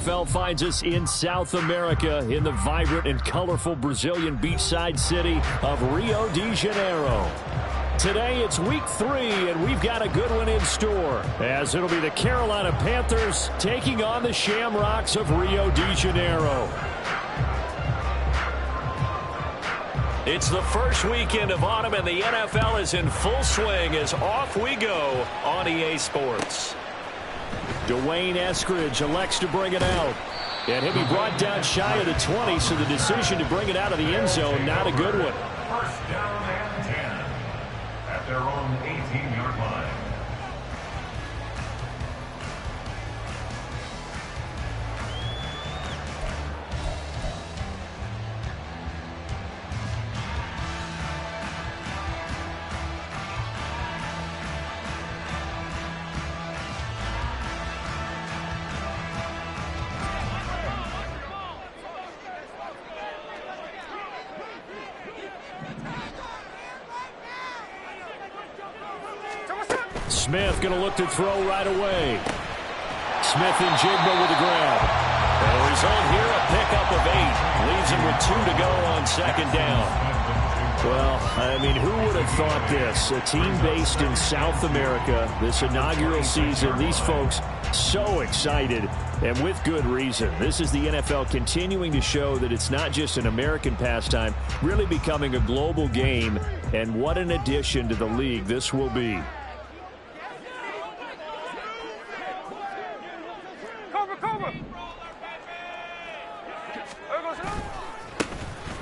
NFL finds us in South America in the vibrant and colorful Brazilian beachside city of Rio de Janeiro. Today it's week 3, and we've got a good one in store, as it'll be the Carolina Panthers taking on the Shamrocks of Rio de Janeiro. It's the first weekend of autumn, and the NFL is in full swing as off we go on EA Sports. Dwayne Eskridge elects to bring it out. And he'll be brought down shy of the 20, so the decision to bring it out of the end zone, not a good one. First down and 10 at their own 18-yard line. Smith going to look to throw right away. Smith and Jigba with the grab. And the result here, a pickup of 8. Leaves him with 2 to go on second down. Well, I mean, who would have thought this? A team based in South America, this inaugural season, these folks so excited, and with good reason. This is the NFL continuing to show that it's not just an American pastime, really becoming a global game, and what an addition to the league this will be.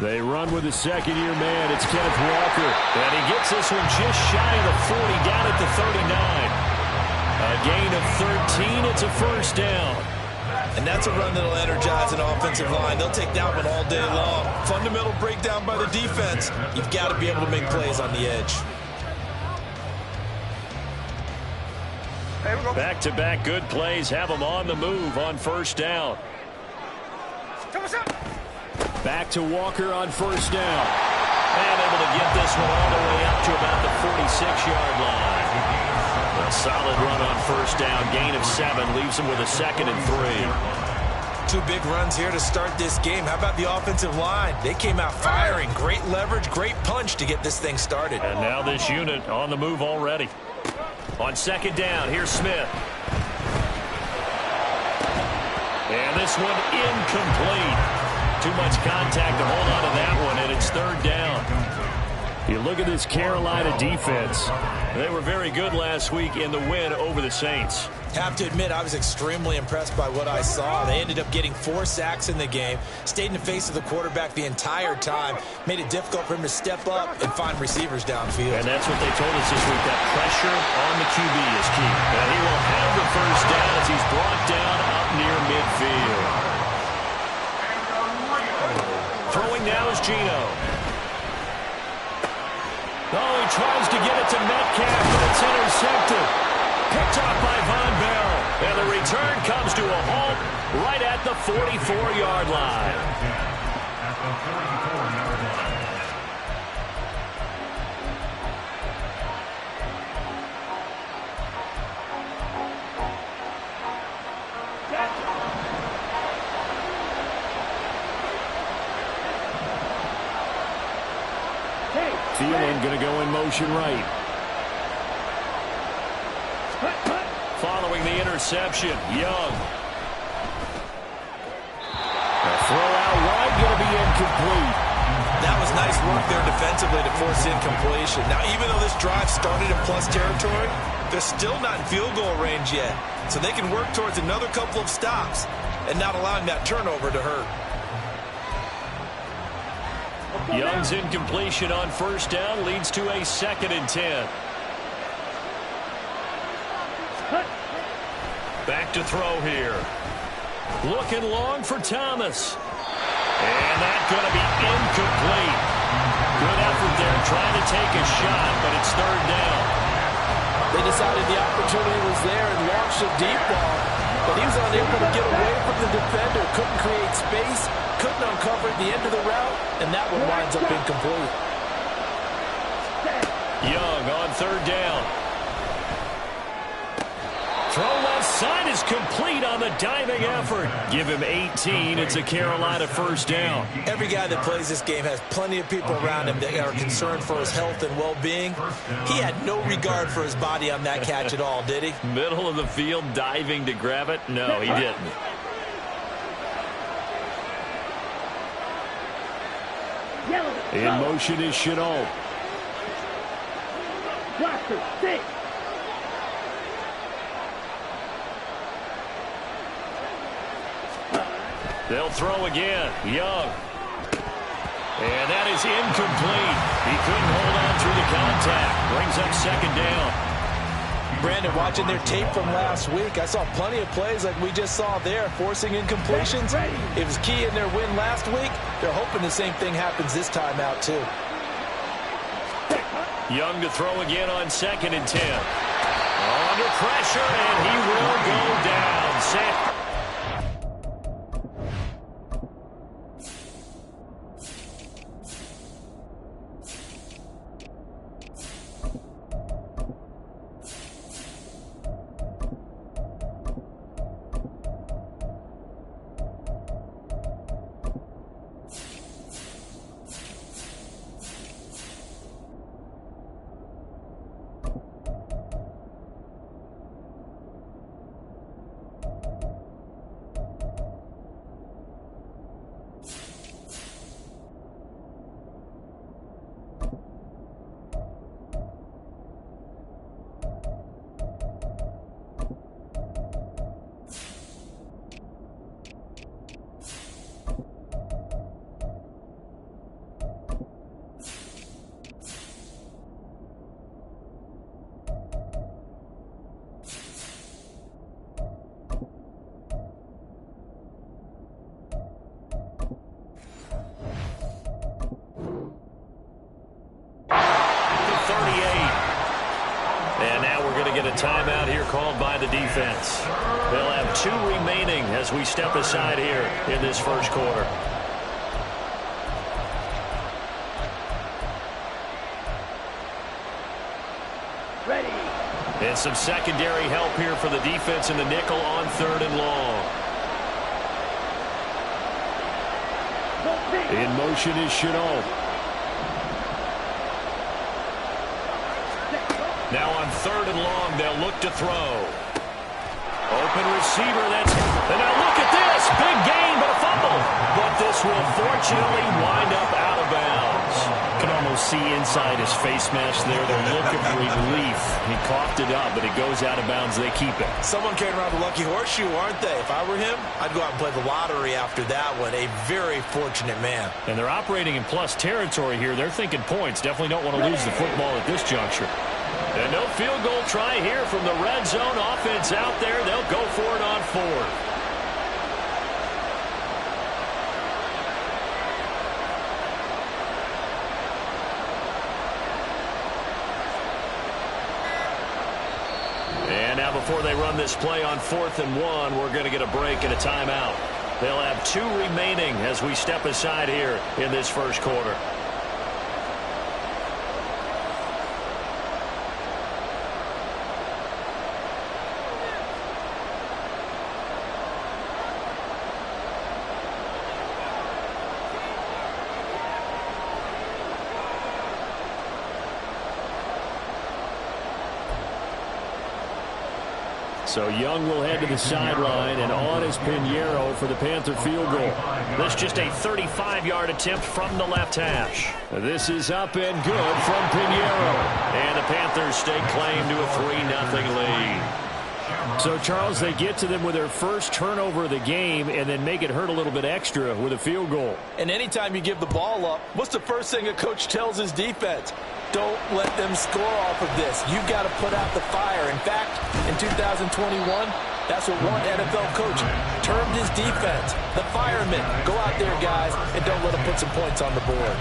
They run with a second-year man. It's Kenneth Walker. And he gets this one just shy of the 40, down at the 39. A gain of 13. It's a first down. And that's a run that'll energize an offensive line. They'll take that one all day long. Fundamental breakdown by the defense. You've got to be able to make plays on the edge. Back-to-back good plays have them on the move on first down. Back to Walker on first down. And able to get this one all the way up to about the 46-yard line. A solid run on first down. Gain of 7 leaves him with a 2nd and 3. 2 big runs here to start this game. How about the offensive line? They came out firing. Great leverage, great punch to get this thing started. And now this unit on the move already. On second down, here's Smith. And this one incomplete. Too much contact to hold on to that one, and it's third down. You look at this Carolina defense. They were very good last week in the win over the Saints. Have to admit, I was extremely impressed by what I saw. They ended up getting 4 sacks in the game, stayed in the face of the quarterback the entire time, made it difficult for him to step up and find receivers downfield. And that's what they told us this week, that pressure on the QB is key. And he will have the first down as he's brought down up near midfield. Throwing now is Geno. Oh, he tries to get it to Metcalf, but it's intercepted. Picked off by Von Bell. And the return comes to a halt right at the 44-yard line. At the 44-yard line. Thielen going to go in motion right. Following the interception, Young. The throw out wide going to be incomplete. That was nice work there defensively to force incompletion. Now, even though this drive started in plus territory, they're still not in field goal range yet. So they can work towards another couple of stops and not allowing that turnover to hurt. Young's incompletion on first down leads to a 2nd and 10. Back to throw here. Looking long for Thomas. And that's going to be incomplete. Good effort there trying to take a shot, but it's third down. They decided the opportunity was there and launched a deep ball, but he was unable to get away from the defender, couldn't create space, couldn't uncover the end of the route, and that one winds up incomplete. Young on third down. Throw left sign is complete on the diving effort. Give him 18. It's a Carolina first down. Every guy that plays this game has plenty of people around him that are concerned for his health and well-being. He had no regard for his body on that catch at all, did he? Middle of the field, diving to grab it? No, he didn't. In motion is Chenault. They'll throw again. Young. And that is incomplete. He couldn't hold on through the contact. Brings up second down. Brandon, watching their tape from last week, I saw plenty of plays like we just saw there, forcing incompletions. It was key in their win last week. They're hoping the same thing happens this time out, too. Young to throw again on 2nd and 10. Under pressure, and he will go down. Set. Timeout here called by the defense. They'll have 2 remaining as we step aside here in this first quarter. Ready. And some secondary help here for the defense in the nickel on 3rd and long. In motion is Chenault. Now on 3rd and long, they'll look to throw. Open receiver, and now look at this. Big gain, but a fumble. But this will fortunately wind up out of bounds. Can almost see inside his face mask there. The look of relief. He coughed it up, but it goes out of bounds. They keep it. Someone came around the lucky horseshoe, aren't they? If I were him, I'd go out and play the lottery after that one. A very fortunate man. And they're operating in plus territory here. They're thinking points. Definitely don't want to lose the football at this juncture. And no field goal try here from the red zone. Offense out there. They'll go for it on 4th. And now before they run this play on 4th and 1, we're going to get a break and a timeout. They'll have 2 remaining as we step aside here in this first quarter. So Young will head to the sideline, and on is Pinheiro for the Panther field goal. This just a 35-yard attempt from the left hash. This is up and good from Pinheiro. And the Panthers stake claim to a 3-0 lead. So, Charles, they get to them with their first turnover of the game and then make it hurt a little bit extra with a field goal. And anytime you give the ball up, what's the first thing a coach tells his defense? Don't let them score off of this. You've got to put out the fire. In fact, in 2021, that's what one NFL coach termed his defense. The firemen. Go out there, guys, and don't let them put some points on the board.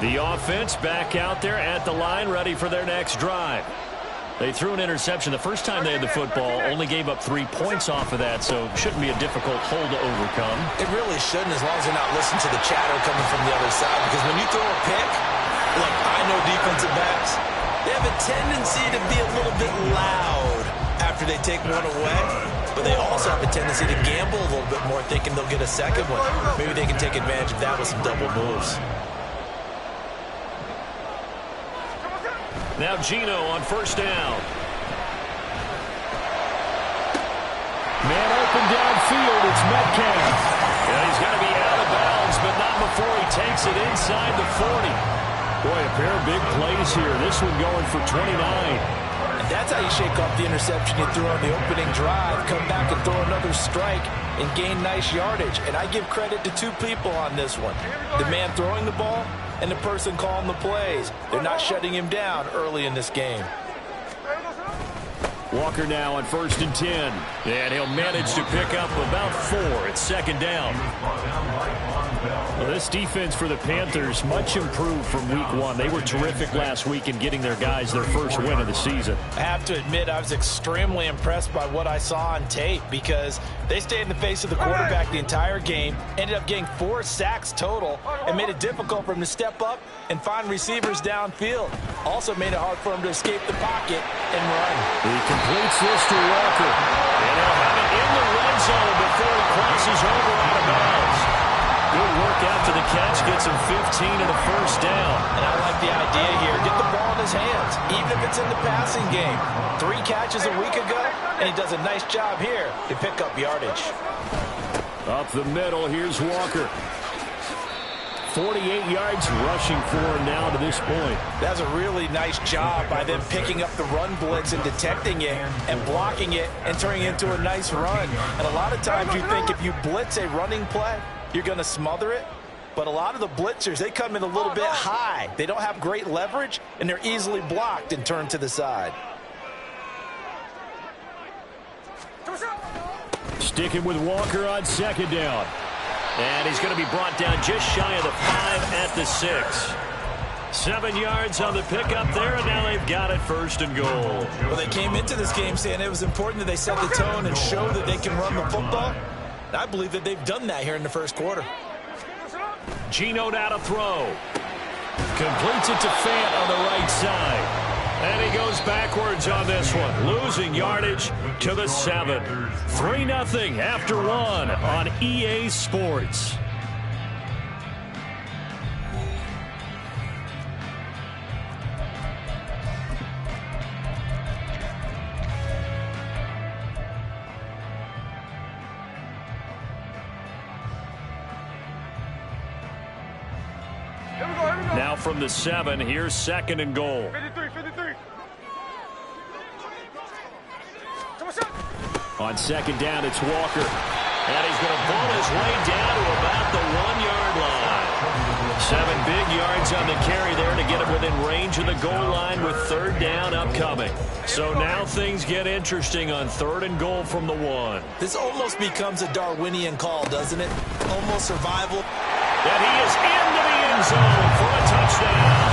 The offense back out there at the line, ready for their next drive. They threw an interception the first time they had the football, only gave up 3 points off of that, so shouldn't be a difficult hole to overcome. It really shouldn't, as long as they're not listening to the chatter coming from the other side, because when you throw a pick, look, I know defensive backs, they have a tendency to be a little bit loud after they take one away, but they also have a tendency to gamble a little bit more, thinking they'll get a second one. Maybe they can take advantage of that with some double moves. Now Gino on first down. Man open downfield, it's Metcalf. Yeah, he's going to be out of bounds, but not before he takes it inside the 40. Boy, a pair of big plays here. This one going for 29. And that's how you shake off the interception you threw on the opening drive, come back and throw another strike and gain nice yardage. And I give credit to 2 people on this one. The man throwing the ball and the person calling the plays. They're not shutting him down early in this game. Walker now on 1st and 10. And he'll manage to pick up about 4 at second down. Well, this defense for the Panthers, much improved from week 1. They were terrific last week in getting their guys their first win of the season. I have to admit, I was extremely impressed by what I saw on tape because they stayed in the face of the quarterback the entire game, ended up getting 4 sacks total, and made it difficult for him to step up and find receivers downfield. Also made it hard for him to escape the pocket and run. He completes this to Walker. And he'll have it in the red zone before he crosses over out of bounds. Good work after the catch, gets him 15 and a first down. And I like the idea here. Get the ball in his hands, even if it's in the passing game. 3 catches a week ago, and he does a nice job here to pick up yardage. Up the middle, here's Walker. 48 yards rushing for him now to this point. That's a really nice job by them picking up the run blitz and detecting it and blocking it and turning it into a nice run. And a lot of times you think if you blitz a running play, you're going to smother it. But a lot of the blitzers, they come in a little bit high. They don't have great leverage, and they're easily blocked and turned to the side. Sticking with Walker on second down. And he's going to be brought down just shy of the 5 at the 6. 7 yards on the pickup there, and now they've got it 1st and goal. Well, they came into this game saying it was important that they set the tone and show that they can run the football. And I believe that they've done that here in the first quarter. Gino now to throw. Completes it to Fant on the right side. And he goes backwards on this one, losing yardage to the 7. 3-0 after 1 on EA Sports. Now from the 7, here's 2nd and goal. 53. On second down, it's Walker. And he's going to pull his way down to about the 1-yard line. 7 big yards on the carry there to get him within range of the goal line with 3rd down upcoming. So now things get interesting on 3rd and goal from the 1. This almost becomes a Darwinian call, doesn't it? Almost survival. And he is into the end zone for a touchdown.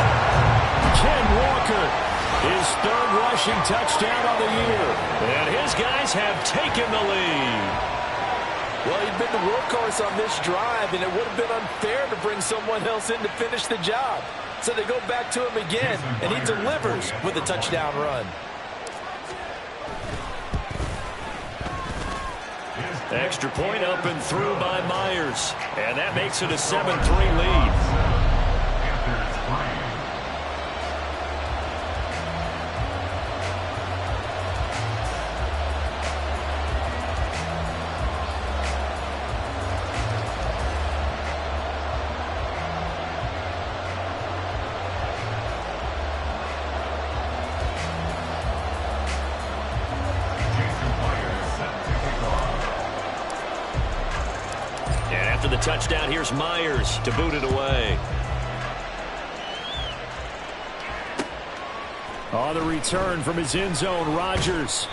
Ken Walker, his 3rd rushing touchdown of the year. And his guys have taken the lead. Well, he'd been the workhorse on this drive, and it would have been unfair to bring someone else in to finish the job. So they go back to him again, and he delivers with a touchdown run. Extra point up and through by Myers. And that makes it a 7-3 lead. The touchdown, here's Myers to boot it away. On the return from his end zone, Rodgers.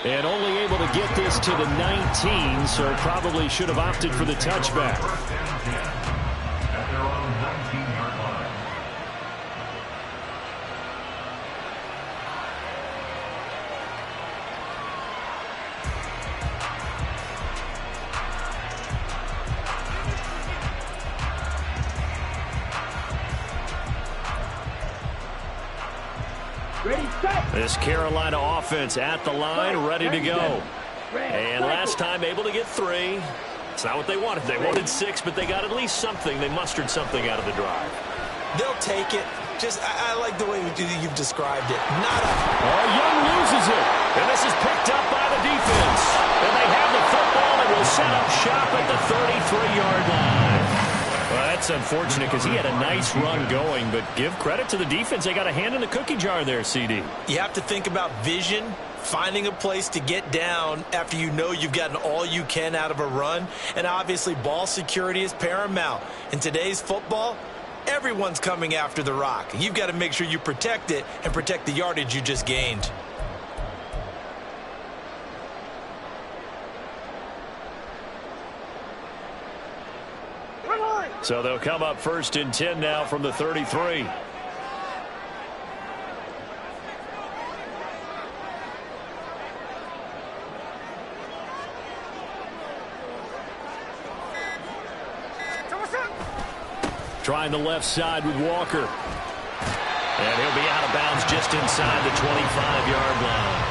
And only able to get this to the 19, so probably should have opted for the touchback. At their own 19-yard line. This Carolina offense at the line, ready to go. And last time able to get 3. It's not what they wanted. They wanted 6, but they got at least something. They mustered something out of the drive. They'll take it. I like the way you've described it. Young loses it. And this is picked up by the defense. And they have the football and will set up shop at the 33-yard line. Well, that's unfortunate because he had a nice run going, but give credit to the defense. They got a hand in the cookie jar there, CD. You have to think about vision, finding a place to get down after you know you've gotten all you can out of a run. And obviously, ball security is paramount. In today's football, everyone's coming after the rock. You've got to make sure you protect it and protect the yardage you just gained. So they'll come up 1st and 10 now from the 33. Trying the left side with Walker. And he'll be out of bounds just inside the 25-yard line.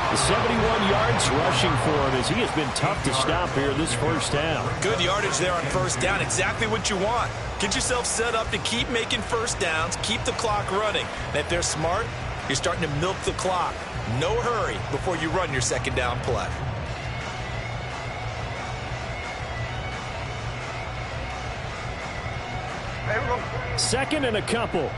The 71 yards rushing for him as he has been tough to stop here this first half. Good yardage there on first down. Exactly what you want. Get yourself set up to keep making first downs, keep the clock running. And if they're smart, you're starting to milk the clock. No hurry before you run your second down play. Second and a couple.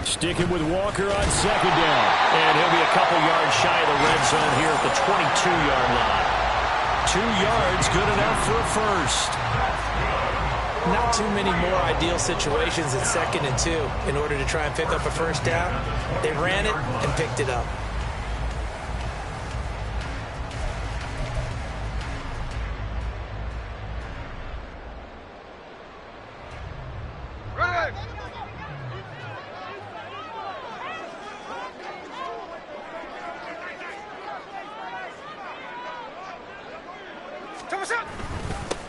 Sticking with Walker on second down. And he'll be a couple yards shy of the red zone here at the 22-yard line. 2 yards, good enough for a first. Not too many more ideal situations at 2nd and 2 in order to try and pick up a first down. They ran it and picked it up.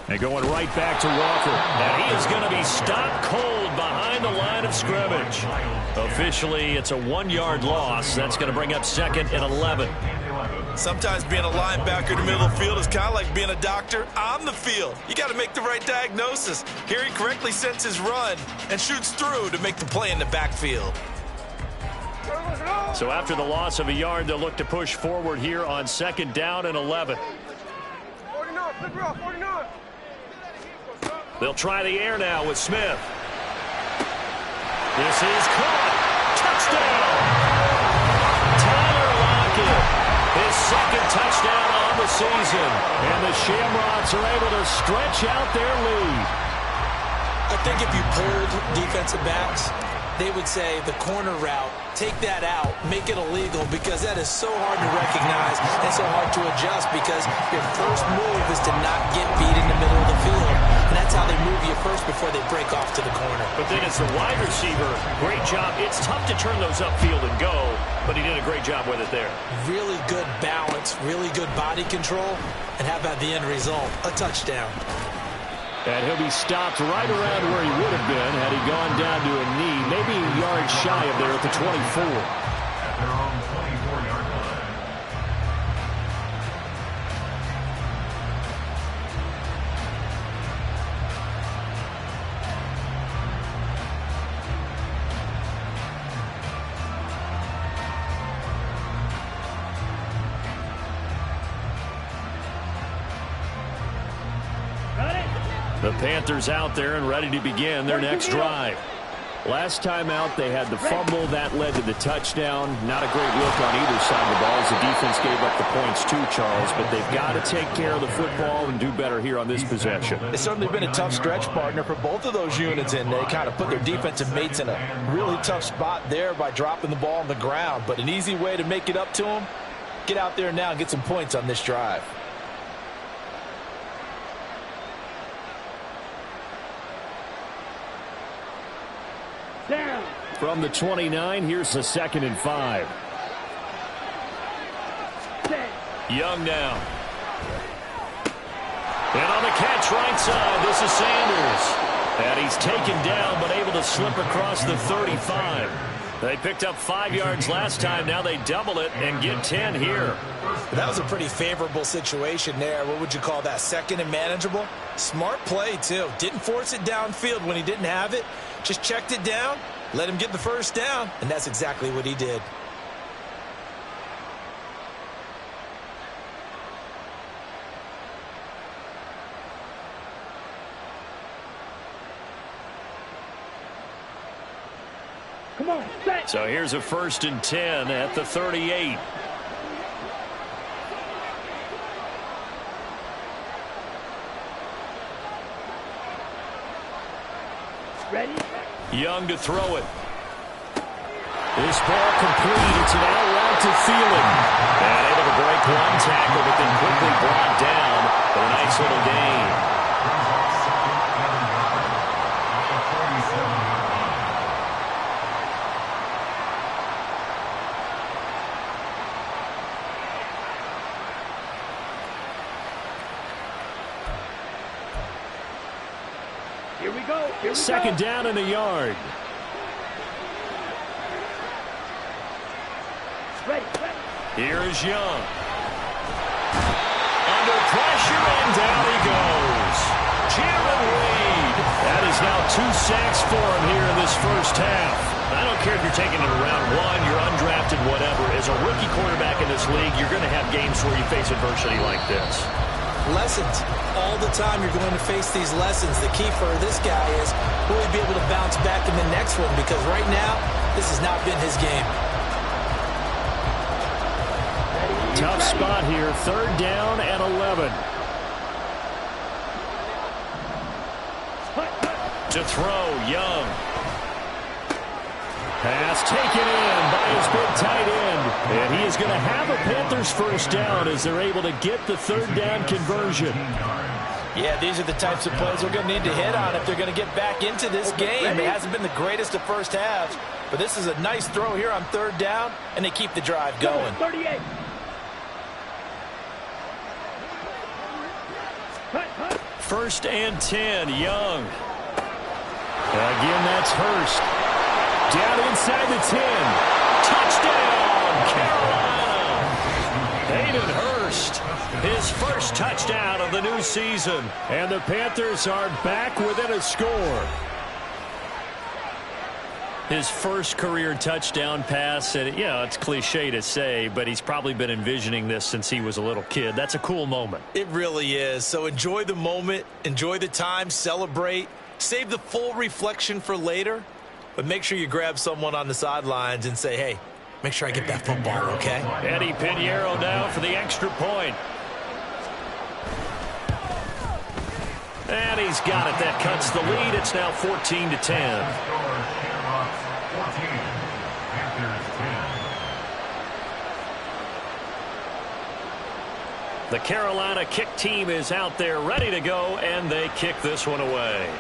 And going right back to Walker. And he is going to be stopped cold behind the line of scrimmage. Officially, it's a 1-yard loss. That's going to bring up 2nd and 11. Sometimes being a linebacker in the middle of the field is kind of like being a doctor on the field. You got to make the right diagnosis. Here he correctly sets his run and shoots through to make the play in the backfield. So after the loss of a yard, they'll look to push forward here on 2nd down and 11. They'll try the air now with Smith. This is caught. Touchdown! Tyler Lockett, his 2nd touchdown on the season. And the Shamrocks are able to stretch out their lead. I think if you pulled defensive backs, they would say the corner route, take that out, make it illegal, because that is so hard to recognize and so hard to adjust, because your first move is to not get beat in the middle of the field. And that's how they move you first before they break off to the corner. But then it's the wide receiver. Great job. It's tough to turn those upfield and go, but he did a great job with it there. Really good balance, really good body control, and how about the end result? A touchdown. And he'll be stopped right around where he would have been had he gone down to a knee, maybe a yard shy of there at the 24. At their own 24-yard line. The Panthers out there and ready to begin their next drive. Last time out, they had the fumble. That led to the touchdown. Not a great look on either side of the ball as the defense gave up the points too, Charles. But they've got to take care of the football and do better here on this possession. It's certainly been a tough stretch, partner, for both of those units, and they kind of put their defensive mates in a really tough spot there by dropping the ball on the ground. But an easy way to make it up to them, get out there now and get some points on this drive. From the 29, here's the 2nd and 5. Young now. And on the catch right side, this is Sanders. And he's taken down, but able to slip across the 35. They picked up 5 yards last time. Now they double it and get 10 here. That was a pretty favorable situation there. What would you call that? Second and manageable? Smart play, too. Didn't force it downfield when he didn't have it. Just checked it down, let him get the first down, and that's exactly what he did. So here's a 1st and 10 at the 38. Ready? Young to throw it. This ball complete. It's an out route to Thielen. And able to break one tackle, but then quickly brought down for a nice little gain. Here we go. Second down in the yard. Ready. Here is Young. Under pressure, and down he goes. Jaron Reed. That is now 2 sacks for him here in this first half. I don't care if you're taking it in round 1, you're undrafted, whatever. As a rookie quarterback in this league, you're going to have games where you face adversity like this. Lessons. All the time you're going to face these lessons. The key for this guy is will he be able to bounce back in the next one, because right now this has not been his game. Tough spot here. 3rd down and 11. To throw, Young. Pass taken in by his big tight end. And he is going to have a Panthers first down as they're able to get the 3rd down conversion. Yeah, these are the types of plays they're going to need to hit on if they're going to get back into this game. It hasn't been the greatest of first halves, but this is a nice throw here on 3rd down, and they keep the drive going. 38. 1st and 10, Young. Again, that's Hurst. Down inside the 10. Touchdown, Carolina. Hayden Hurst, his first touchdown of the new season. And the Panthers are back within a score. His first career touchdown pass, and it's cliche to say, but he's probably been envisioning this since he was a little kid. That's a cool moment. It really is. So enjoy the moment, enjoy the time, celebrate, save the full reflection for later, but make sure you grab someone on the sidelines and say, hey, make sure I get that football, okay? Eddie Pinheiro now for the extra point. And he's got it. That cuts the lead. It's now 14-10. The Carolina kick team is out there ready to go, and they kick this one away.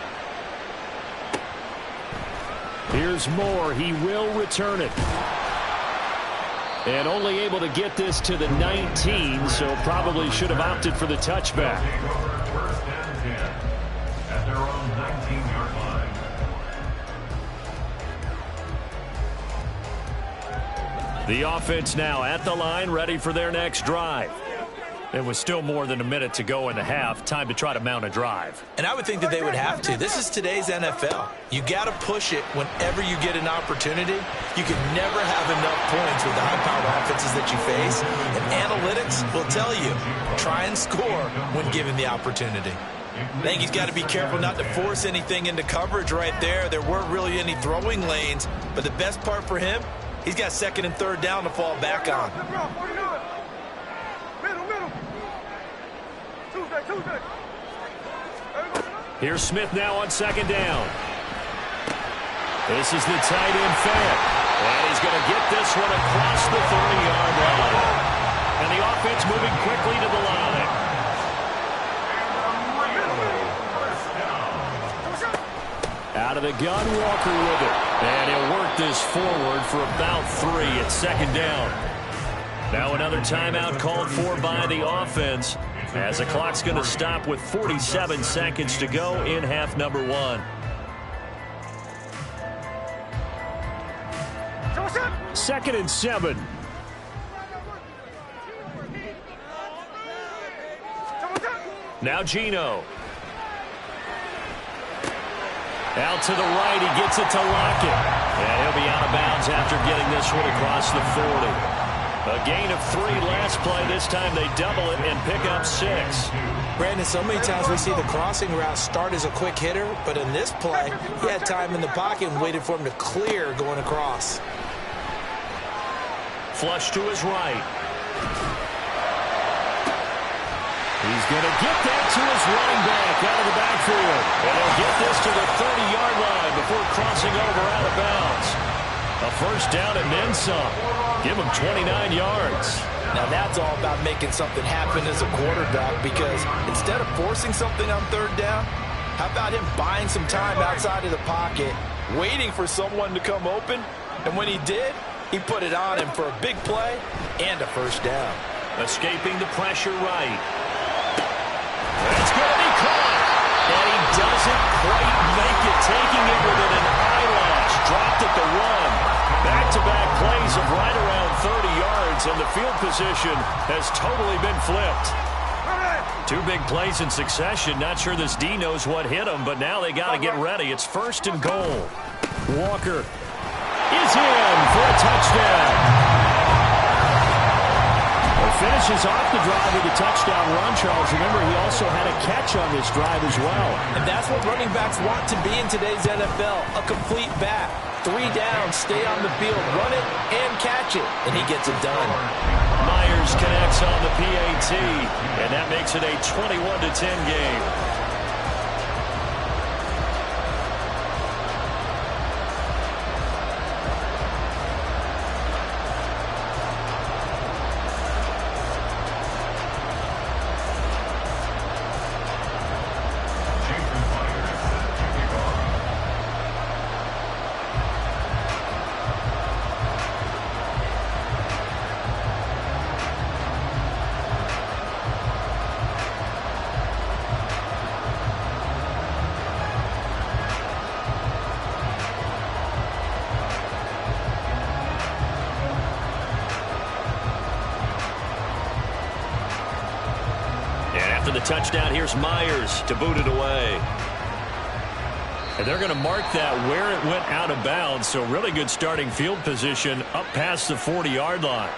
Here's Moore. He will return it. And only able to get this to the 19, so probably should have opted for the touchback. First and 10 at their own 19-yard line. The offense now at the line, ready for their next drive. It was still more than a minute to go in the half. Time to try to mount a drive. And I would think that they would have to. This is today's NFL. You got to push it whenever you get an opportunity. You can never have enough points with the high-powered offenses that you face. And analytics will tell you, try and score when given the opportunity. I think he's got to be careful not to force anything into coverage right there. There weren't really any throwing lanes. But the best part for him, he's got 2nd and 3rd down to fall back on. Here's Smith now on 2nd down. This is the tight end Fant. And he's going to get this one across the 30-yard line. And the offense moving quickly to the line. Out of the gun, Walker with it. And he'll work this forward for about 3 at 2nd down. Now another timeout called for by the offense. as the clock's going to stop with 47 seconds to go in half number one. Second and 7. Now Gino. Out to the right, he gets it to Lockett. And he'll be out of bounds after getting this one across the 40. A gain of 3 last play. This time they double it and pick up 6. Brandon, so many times we see the crossing route start as a quick hitter, but in this play, he had time in the pocket and waited for him to clear going across. Flush to his right. He's going to get that to his running back out of the backfield. And he'll get this to the 30-yard line before crossing over out of bounds. A first down and then some. Give him 29 yards. Now that's all about making something happen as a quarterback, because instead of forcing something on third down, how about him buying some time outside of the pocket, waiting for someone to come open, and when he did, he put it on him for a big play and a first down. Escaping the pressure right. It's going to be caught. And he doesn't quite make it, taking it within an eyelash. Dropped at the run. Back-to-back plays of right around 30 yards, and the field position has totally been flipped. 2 big plays in succession. Not sure this D knows what hit him, but now they got to get ready. It's first and goal. Walker is in for a touchdown. Finishes off the drive with a touchdown run, Charles. Remember, he also had a catch on this drive as well. And that's what running backs want to be in today's NFL, a complete back. 3 down, stay on the field, run it, and catch it. And he gets it done. Myers connects on the PAT, and that makes it a 21-10 game. The touchdown, here's Myers to boot it away. And they're going to mark that where it went out of bounds, so really good starting field position up past the 40-yard line.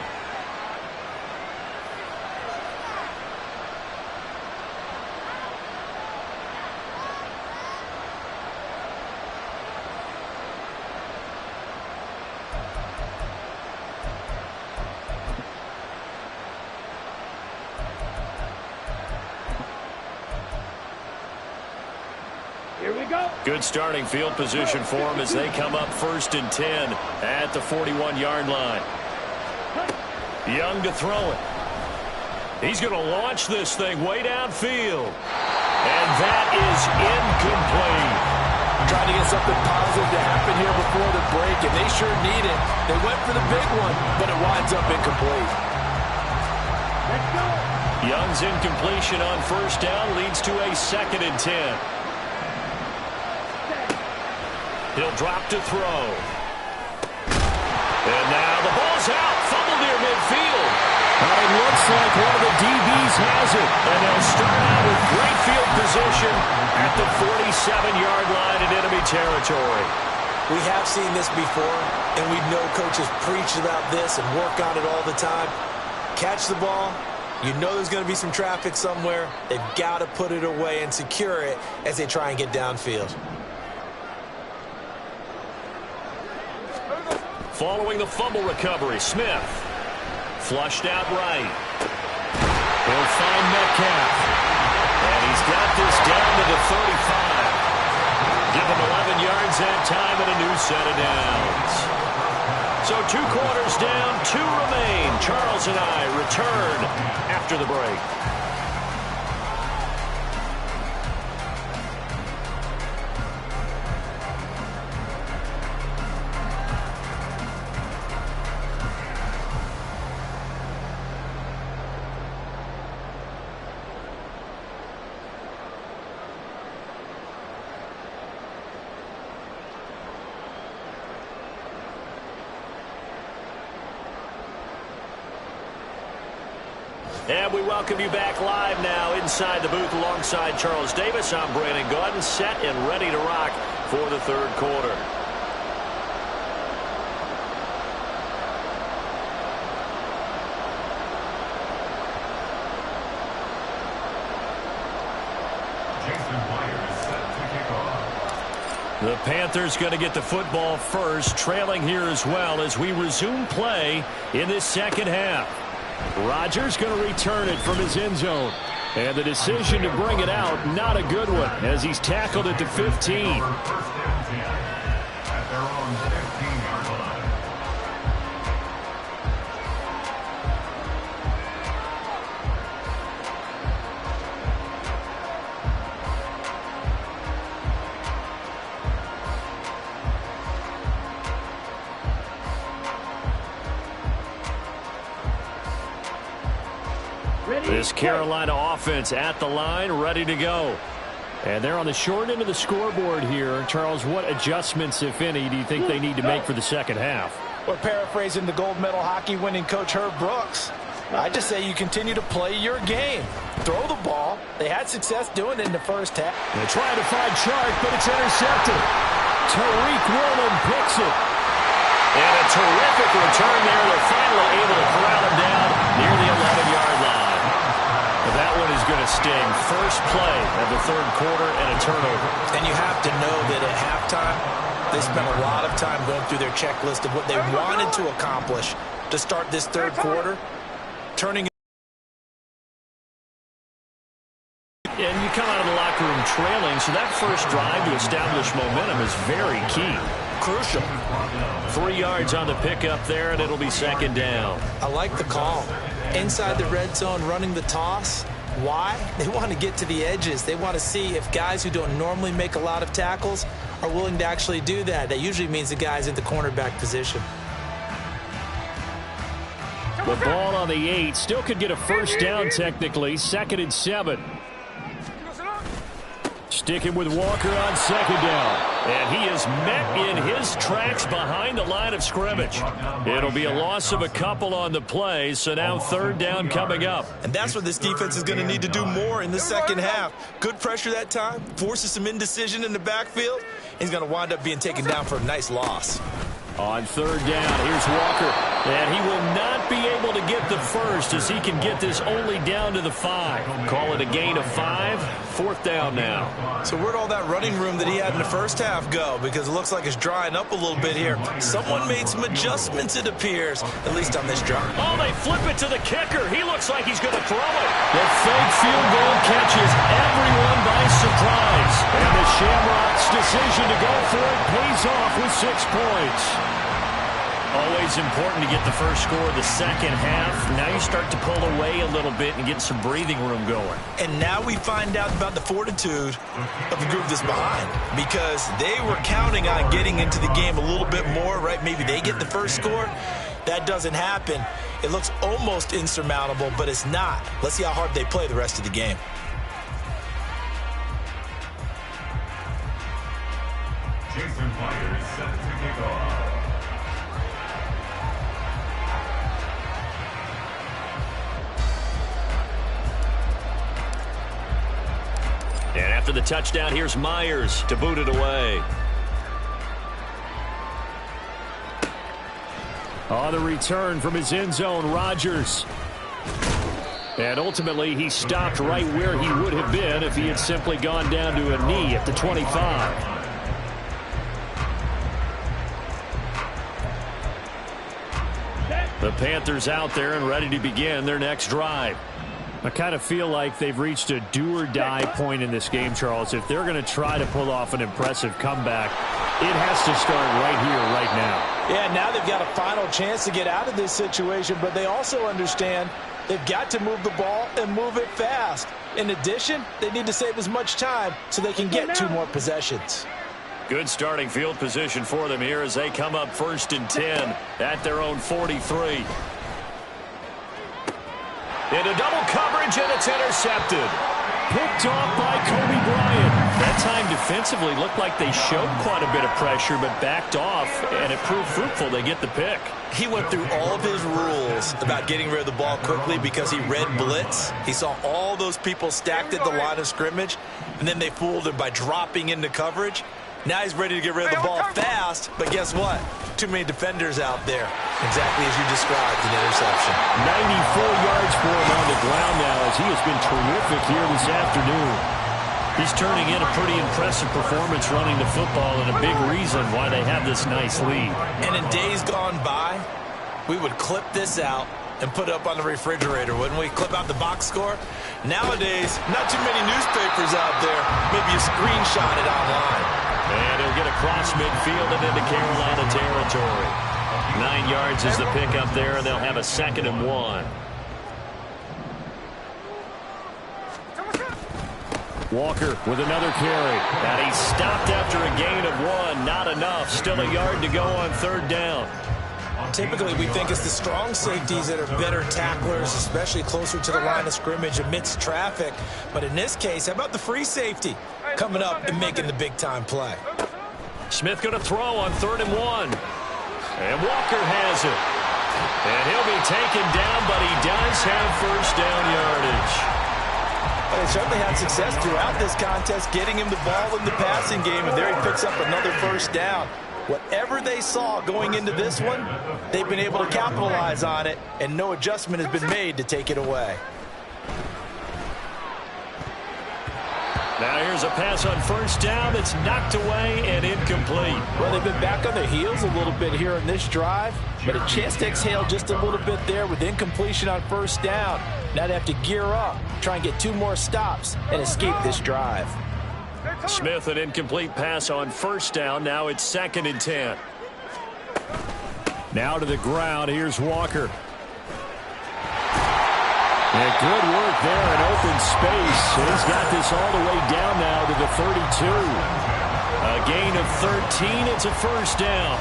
Good starting field position for them as they come up first and 10 at the 41-yard line. Young to throw it. He's going to launch this thing way downfield. And that is incomplete. Trying to get something positive to happen here before the break, and they sure need it. They went for the big one, but it winds up incomplete. Let's go. Young's incompletion on first down leads to a 2nd and 10. He'll drop to throw. And now the ball's out. Fumble near midfield. It looks like one of the DBs has it. And they'll start out with great field position at the 47-yard line in enemy territory. We have seen this before, and we know coaches preach about this and work on it all the time. Catch the ball. You know there's going to be some traffic somewhere. They've got to put it away and secure it as they try and get downfield. Following the fumble recovery, Smith. Flushed out right. He'll find Metcalf. And he's got this down to the 35. Give him 11 yards that time and a new set of downs. So 2 quarters down, 2 remain. Charles and I return after the break. And we welcome you back live now inside the booth alongside Charles Davis. I'm Brandon Gaudin, set and ready to rock for the third quarter. The Panthers going to get the football first, trailing here as well as we resume play in this second half. Rodgers going to return it from his end zone. And the decision to bring it out, not a good one, as he's tackled at the 15. At their own 15-yard line. This Carolina offense at the line, ready to go. And they're on the short end of the scoreboard here. Charles, what adjustments, if any, do you think they need to make for the second half? We're paraphrasing the gold medal hockey winning coach Herb Brooks. I just say you continue to play your game. Throw the ball. They had success doing it in the first half. They're trying to find Chark, but it's intercepted. Tariq Woolen picks it. And a terrific return there. They're finally able to corral him down near the 11-yard line. That one is going to sting. First play of the third quarter and a turnover. And you have to know that at halftime, they spent a lot of time going through their checklist of what they wanted to accomplish to start this third quarter. Turning. And you come out of the locker room trailing, so that first drive to establish momentum is very key. Crucial. 3 yards on the pickup there, and it'll be second down. I like the call. Inside the red zone, running the toss. Why? They want to get to the edges. They want to see if guys who don't normally make a lot of tackles are willing to actually do that. That usually means the guy's in the cornerback position. The ball on the 8. Still could get a first down technically. 2nd and 7. Sticking with Walker on second down. And he is met in his tracks behind the line of scrimmage. It'll be a loss of a couple on the play, so now third down coming up. And that's what this defense is going to need to do more in the second half. Good pressure that time, forces some indecision in the backfield. He's going to wind up being taken down for a nice loss. On third down, here's Walker. And he will not be able to get the first as he can get this only down to the 5. Call it a gain of 5. Fourth down now. So where'd all that running room that he had in the first half go? Because it looks like it's drying up a little bit here. Someone made some adjustments, it appears, at least on this drive. Oh, they flip it to the kicker. He looks like he's going to throw it. The fake field goal catches everyone by surprise. And the Shamrocks' decision to go for it pays off with 6 points. Always important to get the first score of the second half. Now you start to pull away a little bit and get some breathing room going. And now we find out about the fortitude of the group that's behind, because they were counting on getting into the game a little bit more, right? Maybe they get the first score. That doesn't happen. It looks almost insurmountable, but it's not. Let's see how hard they play the rest of the game. Jason Myers set to kick off. And after the touchdown, here's Myers to boot it away. On the return from his end zone, Rodgers. And ultimately, he stopped right where he would have been if he had simply gone down to a knee at the 25. The Panthers out there and ready to begin their next drive. I kind of feel like they've reached a do-or-die point in this game, Charles. If they're going to try to pull off an impressive comeback, it has to start right here, right now. Yeah, now they've got a final chance to get out of this situation, but they also understand they've got to move the ball and move it fast. In addition, they need to save as much time so they can get 2 more possessions. Good starting field position for them here as they come up 1st and 10 at their own 43. Into double coverage, and it's intercepted. Picked off by Kobe Bryant. That time defensively looked like they showed quite a bit of pressure, but backed off, and it proved fruitful. They get the pick. He went through all of his rules about getting rid of the ball quickly because he read blitz. He saw all those people stacked at the line of scrimmage, and then they fooled him by dropping into coverage. Now he's ready to get rid of the ball fast, but guess what? Too many defenders out there. Exactly as you described, an interception. 94 yards for him on the ground now as he has been terrific here this afternoon. He's turning in a pretty impressive performance running the football and a big reason why they have this nice lead. And in days gone by, we would clip this out and put it up on the refrigerator, wouldn't we? Clip out the box score. Nowadays, not too many newspapers out there. Maybe you screenshot it online. And he'll get across midfield and into Carolina territory. 9 yards is the pickup there, and they'll have a 2nd and 1. Walker with another carry. And he's stopped after a gain of 1. Not enough. Still a yard to go on 3rd down. Typically, we think it's the strong safeties that are better tacklers, especially closer to the line of scrimmage amidst traffic. But in this case, how about the free safety coming up and making the big-time play? Smith going to throw on 3rd and 1. And Walker has it. And he'll be taken down, but he does have 1st down yardage. They certainly had success throughout this contest, getting him the ball in the passing game, and there he picks up another 1st down. Whatever they saw going into this one, they've been able to capitalize on it, and no adjustment has been made to take it away. Now here's a pass on 1st down that's knocked away and incomplete. Well, they've been back on their heels a little bit here in this drive, but a chance to exhale just a little bit there with incompletion on 1st down. Now they have to gear up, try and get 2 more stops, and escape this drive. Smith, an incomplete pass on 1st down. Now it's 2nd and 10. Now to the ground. Here's Walker. And good work there in open space. He's got this all the way down now to the 32. A gain of 13. It's a 1st down.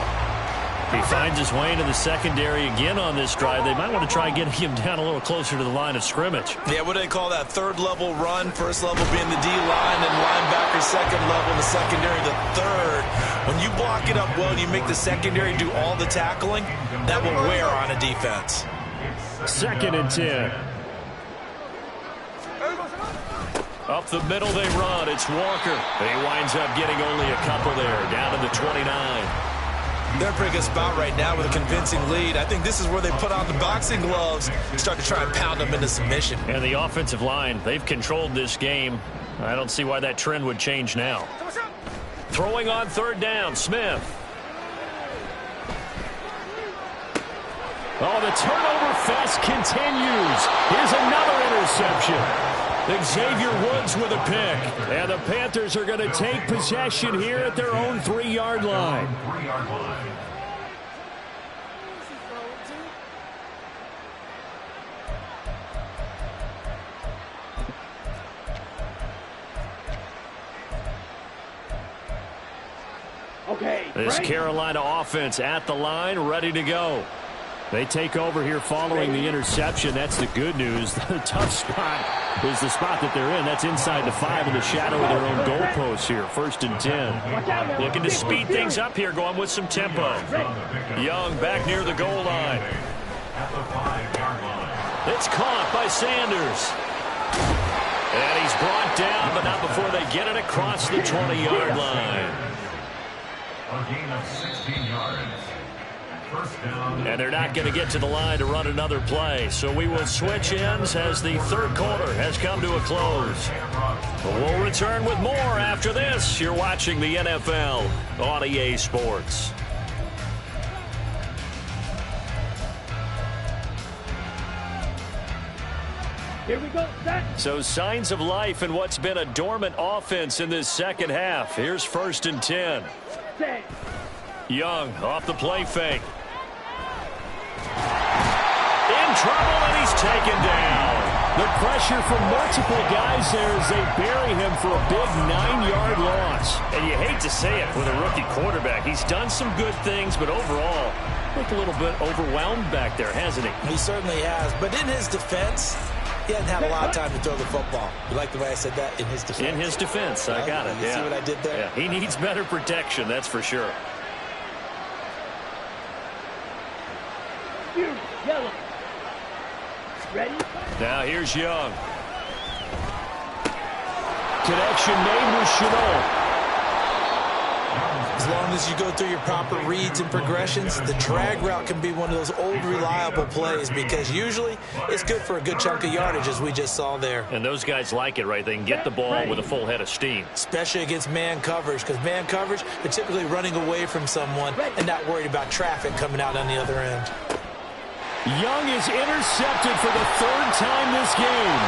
He finds his way into the secondary again on this drive. They might want to try getting him down a little closer to the line of scrimmage. Yeah, what do they call that? 3rd level run. 1st level being the D-line, and linebacker 2nd level, the secondary the 3rd. When you block it up well and you make the secondary do all the tackling, that will wear on a defense. 2nd and 10. Up the middle they run. It's Walker. He winds up getting only a couple there, down to the 29. They're in a pretty good spot right now with a convincing lead. I think this is where they put on the boxing gloves and start to try and pound them into submission. And the offensive line, they've controlled this game. I don't see why that trend would change now. Throwing on 3rd down, Smith. Oh, the turnover fest continues. Here's another interception. Xavier Woods with a pick. And the Panthers are going to take possession here at their own 3-yard line. Okay. This Carolina offense at the line, ready to go. They take over here following the interception. That's the good news. The tough spot is the spot that they're in. That's inside the 5 in the shadow of their own goalpost here. 1st and 10. Looking to speed things up here, going with some tempo. Young back near the goal line. It's caught by Sanders. And he's brought down, but not before they get it across the 20-yard line. A gain of 16 yards. And they're not going to get to the line to run another play. So we will switch ends as the 3rd quarter has come to a close. But we'll return with more after this. You're watching the NFL on EA Sports. Here we go. Set. So signs of life in what's been a dormant offense in this 2nd half. Here's 1st and 10. Set. Young off the play fake. In trouble, and he's taken down. The pressure from multiple guys there as they bury him for a big 9-yard loss. And you hate to say it with a rookie quarterback. He's done some good things, but overall, looked a little bit overwhelmed back there, hasn't he? He certainly has. But in his defense, he hasn't had a lot of time to throw the football. You like the way I said that? In his defense. In his defense, I got it. You see what I did there? Yeah. He needs better protection, that's for sure. Fury, yellow. Ready? Now here's Young. Connection made with Chenault. As long as you go through your proper reads and progressions, the drag route can be one of those old reliable plays because usually it's good for a good chunk of yardage, as we just saw there. And those guys like it, right? They can get the ball with a full head of steam. Especially against man coverage, because man coverage, they're typically running away from someone and not worried about traffic coming out on the other end. Young is intercepted for the third time this game.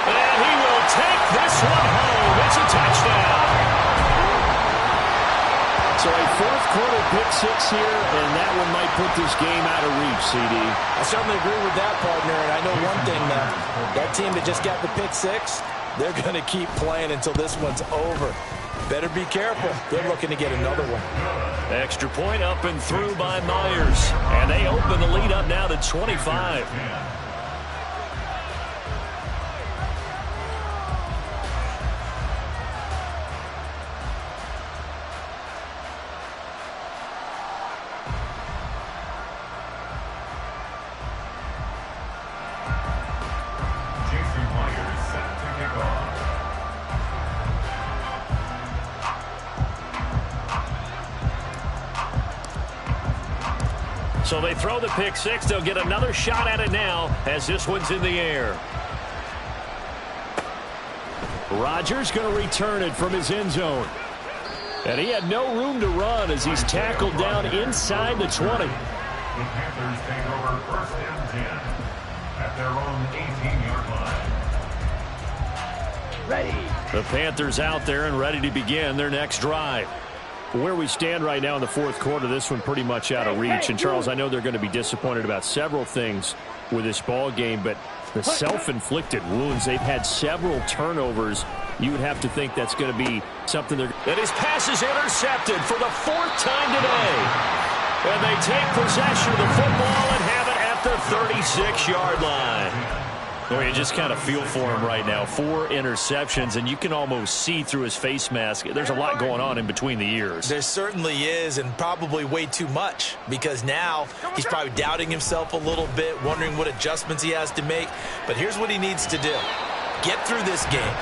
And he will take this one home. It's a touchdown. So a fourth-quarter pick-6 here, and that one might put this game out of reach, CD. I certainly agree with that, partner, and I know one thing, though. That team that just got the pick-6, they're going to keep playing until this one's over. Better be careful. They're looking to get another one. Extra point up and through by Myers. And they open the lead up now to 25. So they throw the pick-6. They'll get another shot at it now as this one's in the air. Rodgers going to return it from his end zone. And he had no room to run as he's tackled down inside the 20. The Panthers take over 1st and 10 at their own 18-yard line. Ready. The Panthers out there and ready to begin their next drive. Where we stand right now in the fourth quarter, this one pretty much out of reach. And, Charles, I know they're going to be disappointed about several things with this ball game, but the self-inflicted wounds, they've had several turnovers. You would have to think that's going to be something they're... And his pass is intercepted for the 4th time today. And they take possession of the football and have it at the 36-yard line. Well, you just kind of feel for him right now. 4 interceptions, and you can almost see through his face mask. There's a lot going on in between the ears. There certainly is, and probably way too much, because now he's probably doubting himself a little bit, wondering what adjustments he has to make. But here's what he needs to do. Get through this game.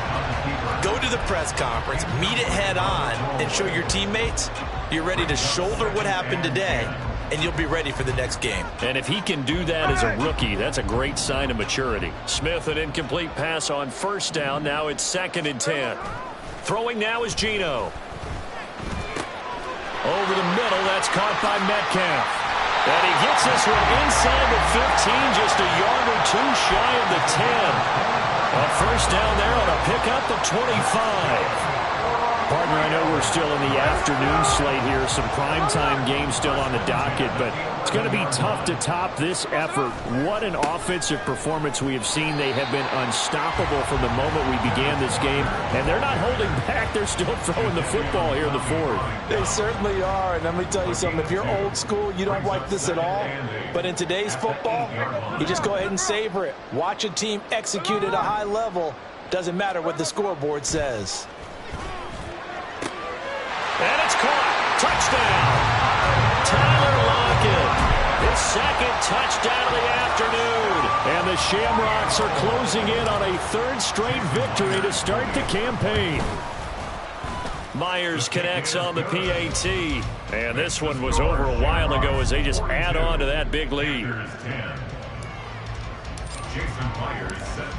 Go to the press conference, meet it head on, and show your teammates you're ready to shoulder what happened today, and you'll be ready for the next game. And if he can do that as a rookie, that's a great sign of maturity. Smith, an incomplete pass on 1st down. Now it's 2nd and 10. Throwing now is Geno. Over the middle, that's caught by Metcalf. And he gets this one inside the 15, just a yard or 2 shy of the 10. A 1st down there on a pickup of 25. Partner, I know we're still in the afternoon slate here. Some primetime games still on the docket, but it's going to be tough to top this effort. What an offensive performance we have seen. They have been unstoppable from the moment we began this game, and they're not holding back. They're still throwing the football here in the 4th. They certainly are, and let me tell you something. If you're old school, you don't like this at all. But in today's football, you just go ahead and savor it. Watch a team execute at a high level. Doesn't matter what the scoreboard says. And it's caught. Touchdown. Tyler Lockett. His 2nd touchdown of the afternoon. And the Shamrocks are closing in on a 3rd straight victory to start the campaign. Myers connects on the PAT. And this one was over a while ago as they just add on to that big lead.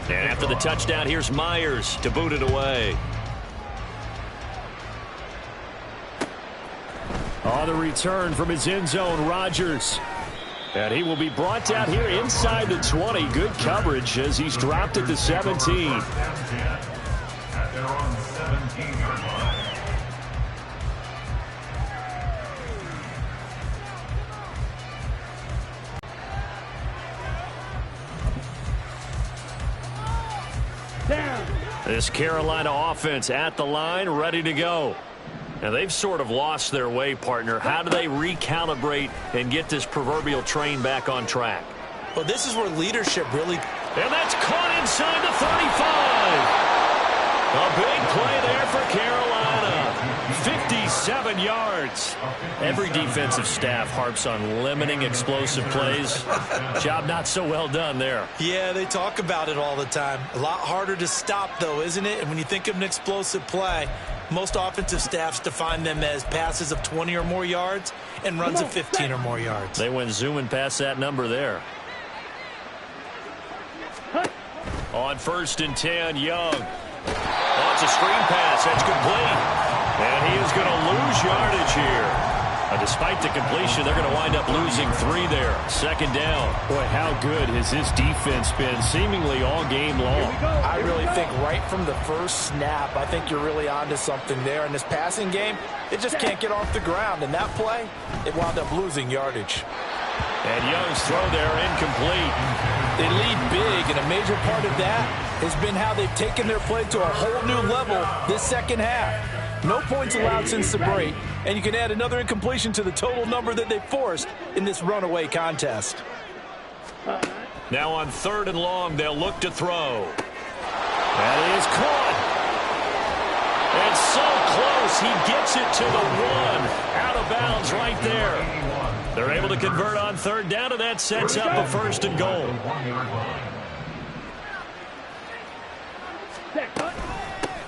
And after the touchdown, here's Myers to boot it away. On the return from his end zone, Rodgers. And he will be brought down here inside the 20. Good coverage as he's dropped at the 17. At their own 17-yard line. Down. This Carolina offense at the line, ready to go. Now, they've sort of lost their way, partner. How do they recalibrate and get this proverbial train back on track? Well, this is where leadership really... And that's caught inside the 35. A big play there for Carolina. 57 yards. Every defensive staff harps on limiting explosive plays. Job not so well done there. Yeah, they talk about it all the time. A lot harder to stop, though, isn't it? And when you think of an explosive play, most offensive staffs define them as passes of 20 or more yards and runs of 15 or more yards. They went zooming past that number there. On 1st and 10, Young. Oh, it's a screen pass. That's complete. And he is going to lose yardage here. Despite the completion, they're going to wind up losing 3 there. 2nd down. Boy, how good has this defense been seemingly all game long? I really think right from the first snap, I think you're really onto something there. In this passing game, it just can't get off the ground. In that play, it wound up losing yardage. And Young's throw there incomplete. They lead big, and a major part of that has been how they've taken their play to a whole new level this second half. No points allowed since the break, and you can add another incompletion to the total number that they forced in this runaway contest. Now on 3rd and long, they'll look to throw. That is caught. And so close, he gets it to the 1. Out of bounds right there. They're able to convert on 3rd down, and that sets up a 1st and goal.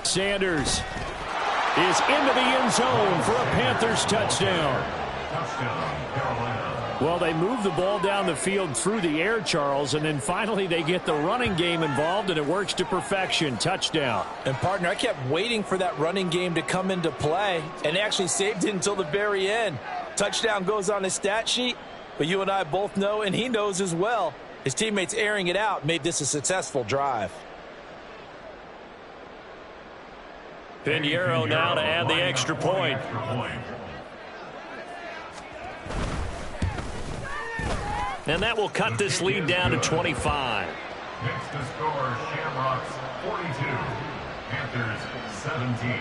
Sanders is into the end zone for a Panthers touchdown. Well, they move the ball down the field through the air, Charles, and then finally they get the running game involved, and it works to perfection. Touchdown. And, partner, I kept waiting for that running game to come into play, and actually saved it until the very end. Touchdown goes on his stat sheet, but you and I both know, and he knows as well, his teammates airing it out made this a successful drive. Yerrr now to add the extra point. And that will cut this lead down to 25. Next to score, Shamrocks 42, Panthers 17.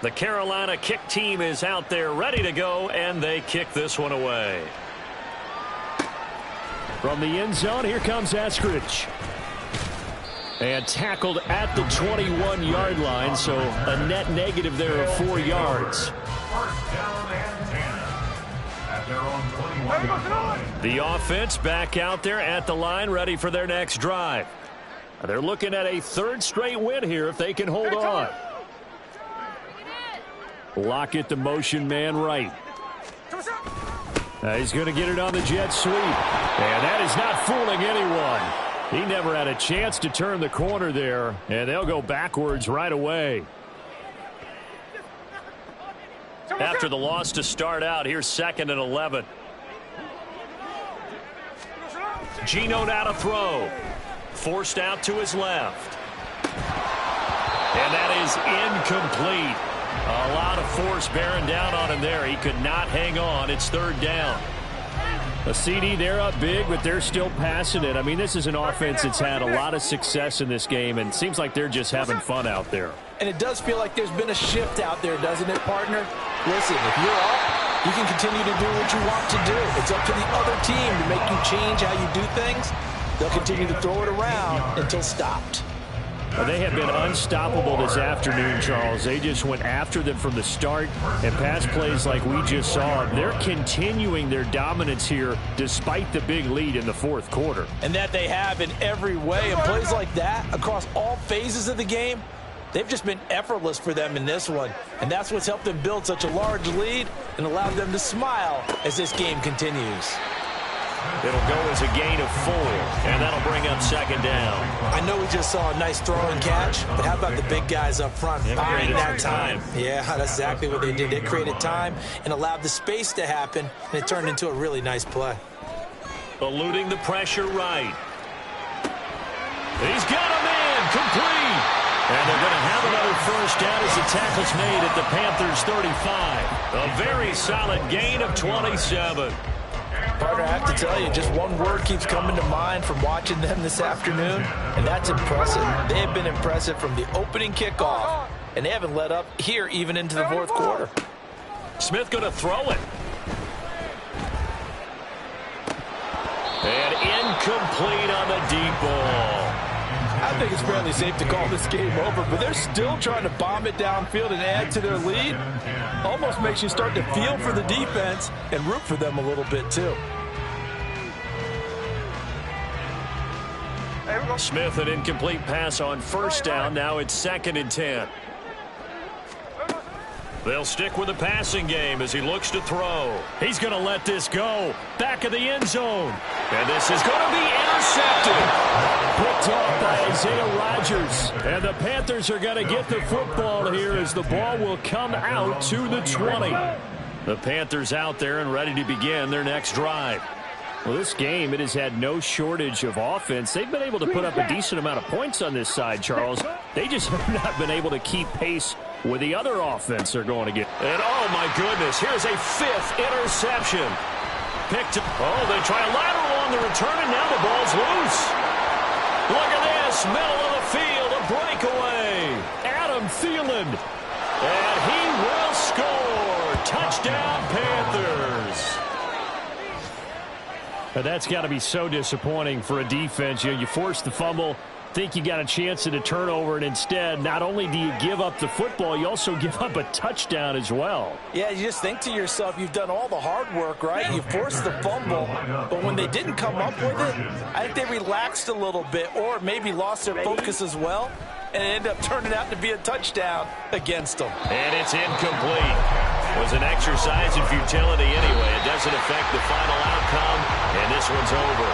The Carolina kick team is out there ready to go, and they kick this one away. From the end zone, here comes Eskridge. And tackled at the 21-yard line, so a net negative there of 4 yards. 1st down and 10 at their own 21-yard line. The offense back out there at the line, ready for their next drive. They're looking at a 3rd straight win here if they can hold on. Lockett, the motion man right. He's going to get it on the jet sweep. And that is not fooling anyone. He never had a chance to turn the corner there, and they'll go backwards right away. After the loss to start out, here's 2nd and 11. Geno now to throw. Forced out to his left. And that is incomplete. A lot of force bearing down on him there. He could not hang on. It's 3rd down. A CD, they're up big, but they're still passing it. I mean, this is an offense that's had a lot of success in this game, and it seems like they're just having fun out there. And it does feel like there's been a shift out there, doesn't it, partner? Listen, if you're up, you can continue to do what you want to do. It's up to the other team to make you change how you do things. They'll continue to throw it around until stopped. They have been unstoppable this afternoon, Charles. They just went after them from the start, and pass plays like we just saw. They're continuing their dominance here despite the big lead in the 4th quarter. And that they have in every way. And plays like that across all phases of the game, they've just been effortless for them in this one. And that's what's helped them build such a large lead and allowed them to smile as this game continues. It'll go as a gain of 4, and that'll bring up 2nd down. I know we just saw a nice throw and catch, but how about the big guys up front buying that time? Yeah, that's exactly what they did. They created time and allowed the space to happen, and it turned into a really nice play. Eluding the pressure right. He's got a man complete. And they're going to have another 1st down as the tackle's made at the Panthers 35. A very solid gain of 27. Partner, I have to tell you, just one word keeps coming to mind from watching them this afternoon, and that's impressive. They have been impressive from the opening kickoff, and they haven't let up here even into the 4th quarter. Smith going to throw it. And incomplete on the deep ball. I think it's fairly safe to call this game over, but they're still trying to bomb it downfield and add to their lead. Almost makes you start to feel for the defense and root for them a little bit too. Smith, an incomplete pass on first down. Now it's 2nd and 10. They'll stick with the passing game as he looks to throw. He's going to let this go. Back of the end zone. And this is going to be intercepted. Picked off by Isaiah Rodgers. And the Panthers are going to get the football here as the ball will come out to the 20. The Panthers out there and ready to begin their next drive. Well, this game, it has had no shortage of offense. They've been able to put up a decent amount of points on this side, Charles. They just have not been able to keep pace with the other offense they're going to get. And, oh, my goodness, here's a 5th interception. Picked up. Oh, they try a lateral on the return, and now the ball's loose. Look at this, middle of the field, a breakaway. Adam Thielen. And he will score. Touchdown, Panthers. That's got to be so disappointing for a defense. You force the fumble, think you got a chance at a turnover, and instead, not only do you give up the football, you also give up a touchdown as well. Yeah, you just think to yourself, you've done all the hard work, right? You forced the fumble, but when they didn't come up with it, I think they relaxed a little bit or maybe lost their focus as well, and it ended up turning out to be a touchdown against them. And it's incomplete. It was an exercise in futility anyway. It doesn't affect the final outcome, and this one's over.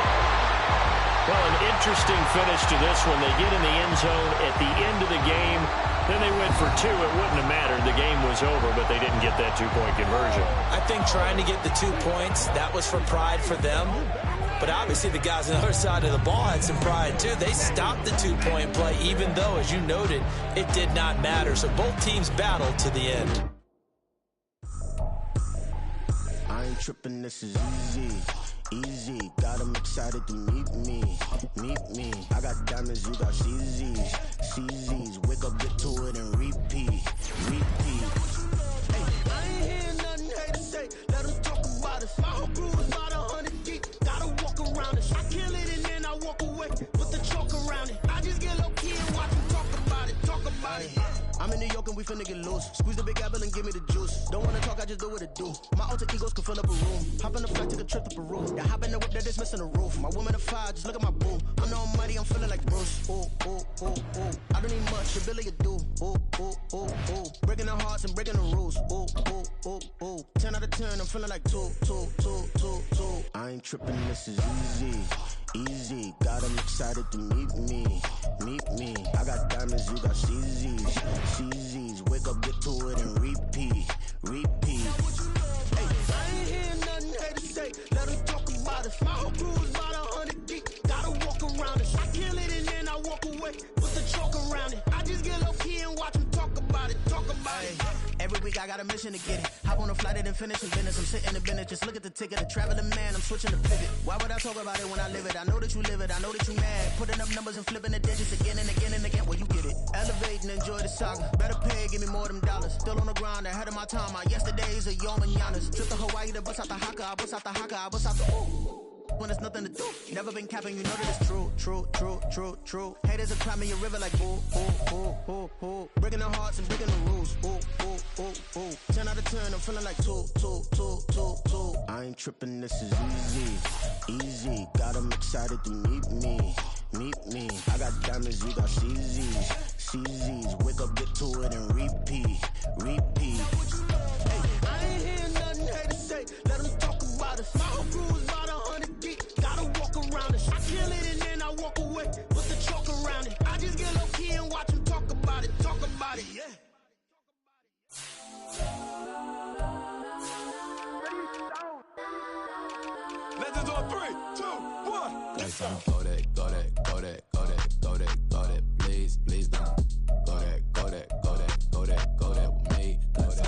Well, an interesting finish to this one. They get in the end zone at the end of the game. Then they went for 2. It wouldn't have mattered. The game was over, but they didn't get that 2-point conversion. I think trying to get the 2 points, that was for pride for them. But obviously the guys on the other side of the ball had some pride too. They stopped the 2-point play, even though, as you noted, it did not matter. So both teams battled to the end. I ain't tripping, this is easy, got them excited to meet me, I got diamonds, you got CZs, wake up, get to it and repeat. Hey, I ain't hear nothing haters say, let them talk about us. My whole crew is about 100 deep, gotta walk around it. I kill it and then I walk away with the chalk around it. I just get low key and watch them talk about it. I'm in New York and we finna get loose. Squeeze the big apple and give me the juice. Don't wanna talk, I just do what it do. My alter egos can fill up a room. Hop in the flight, take a trip to Peru. Yeah, hop in the whip that is missing the roof. My woman a fire, just look at my boo. I'm the almighty, I'm feeling like Bruce. Ooh. I don't need much, your Billy a do. Ooh. Breaking the hearts and breaking the rules. Ooh. 10 out of 10, I'm feeling like 2. I ain't tripping, this is easy, got them excited to meet me. I got diamonds, you got CZs, wake up, get to it and repeat. Hey, I ain't hear nothing haters say, let them talk about us. My whole crew is about 100 deep, gotta walk around it. I kill it and then I walk away with the chalk around it. I just get low key and watch them talk about it. Every week I got a mission to get it. Hop on a flight and then finish in business. I'm sitting in business, just look at the ticket. A traveling man, I'm switching to pivot. Why would I talk about it when I live it? I know that you live it, I know that you mad. Putting up numbers and flipping the digits again and again and again. Well, you get it. Elevate and enjoy the saga. Better pay, give me more of them dollars. Still on the grind, ahead of my time. My yesterdays are your mananas. Trip to Hawaii to bust out the haka. I bust out the haka, I bust out the ooh. When there's nothing to do, never been capping, you know that it's true. Haters are climbing your river like ooh. Breaking the hearts and breaking the rules. Ooh. 10 out of 10, I'm feeling like 2. I ain't tripping, this is easy. Got them excited to meet me. I got diamonds, you got CZs. Wake up, get to it and repeat. Hey, I ain't hear nothing haters say, let them talk about us. My whole crew is about 100 deep, gotta walk around it. I kill it and then I walk away with the chalk around it. I just get low key and watch them talk about it. Yeah. Legends on 3, 2, 1. Let's go that, please don't. Go that with me. Go that.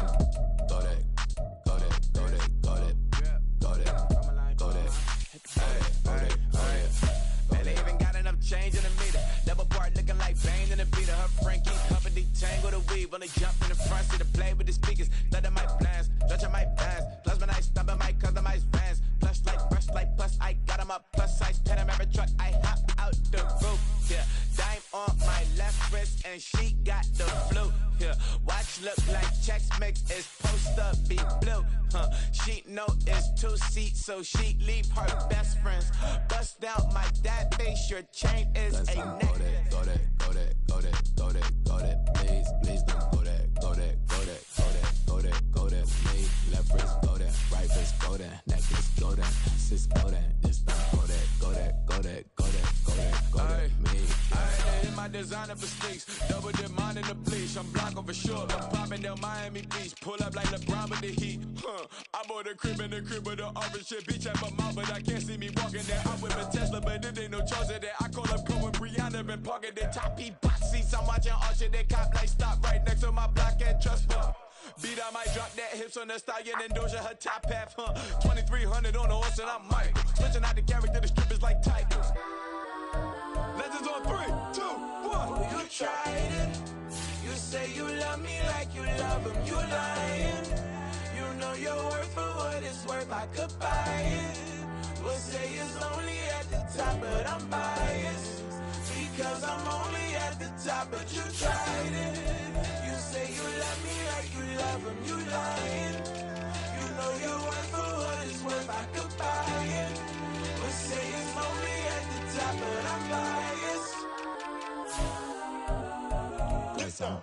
Man, they even got enough change in the meter. Double part looking like Bane in the beater. Her friend keep company, tangle the weave. Only jump in the front, see the play with the speakers. Let them might blast, touch my pants. Plus when I stop at my customized fans. Plus like, plus I got them up, plus she got the flu. Yeah, watch look like checks mix is post up be blue. She know it's 2 seats, so she leave her best friends. Bust down my dad face, your chain is a neck. Go that, go that, go that, go that, go that, please, please don't go that, go that, go that, go that, go that, go that, please. Left wrist go that, right wrist go that, neck wrist go that, sis go that, this time go that, go that, go that, go that, go that, go that, me. I hit my designer for sneaks, double dip mine in the bleach. I'm blocking for sure, I'm popping down Miami Beach, pull up like LeBron with the heat. I bought a crib in the crib with the orange shit, bitch at my mouth, but I can't see me walking there. I'm with a Tesla, but it ain't no charge of that. I call up Cohen, Brianna, been parking the top E box seats. I'm watching all shit, they cop like stop right next to my block and trust fund. Beat, I might drop that hips on the stallion and Doja her top half, 2300 on the horse and I'm Mike. Switching out the character, the strippers like Titans. Legends on 3, 2, 1. You tried it. You say you love me like you love him. You lying. You know your worth for what it's worth. I could buy it. We'll say it's only at the top, but I'm biased because I'm only at the top. But you tried it. You say you love me like you love him. You lying. You know your worth for what it's worth. I could buy it. We'll say it's only at the top, but I'm biased. Yes, I'm